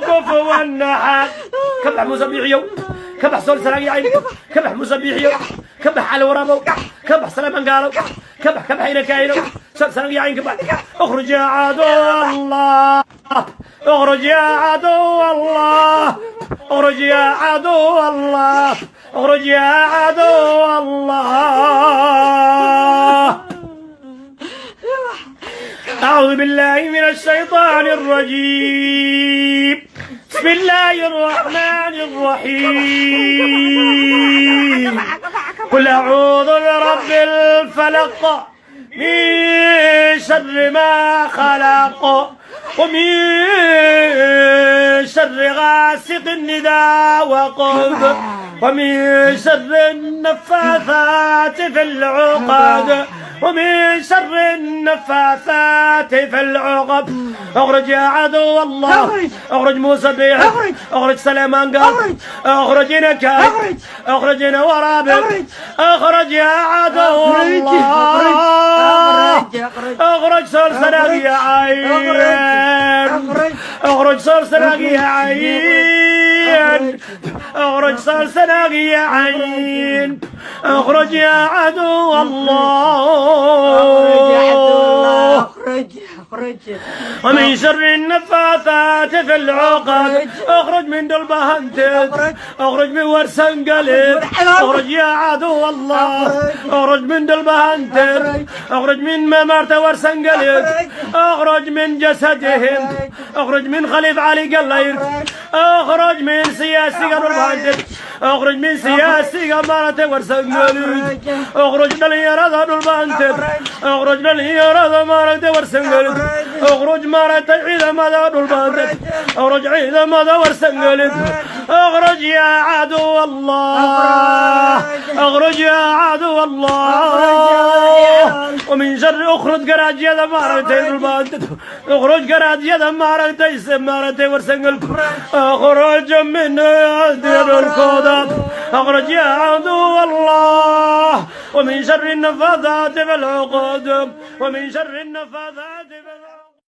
كفوا النحات كبح مصبيحيو كبح صول سراقي عين كبح مصبيحيو كبح على ورابو كبح سلام قالو كبح هنا كاينو صول سراقي عين كبح اخرج يا عدو الله اخرج يا عدو الله اخرج يا عدو الله اخرج يا عدو الله. أعوذ بالله من الشيطان الرجيم. بسم الله الرحمن الرحيم. قل أعوذ برب الفلق من شر ما خلق ومن شر غاسق إذا وقب ومن شر النفاثات في العقد ومن شر النفاثات في العقد. اخرج يا عدو الله اخرج موسى بيح اخرج سليمان قلب اخرج نكاي اخرج ورابط اخرج يا عدو الله اخرج سلسلة يا عين اخرج سلسلة يا عين اخرج سلسلة يا عين اخرج يا عدو الله اخرج ومن شر النفاثات في العقد اخرج من دلبه انت اخرج من ورسن قلب اخرج يا عدو الله اخرج من دلبه انت اخرج من ممرت ورسن قلب اخرج من جسدهم اخرج من خليف علي قليل اخرج من سياسي قلب انت اخرج من سياسي قمرت ورسن قلب اخرج لليراد البانت اخرج لليراد مارت ورسن قلب اخرج مرة عيد ماذا البانت اخرج عيد ماذا ورسنقلب اخرج يا عدو الله اخرج يا عدو الله ومن شر اخرج قراج يد مارتين البانت اخرج قراج يد مارتين ورسنقلب اخرج من دير الكودات اخرج يا عدو الله ومن شر النفاثات في العقد ومن شر النفاثات في العقد.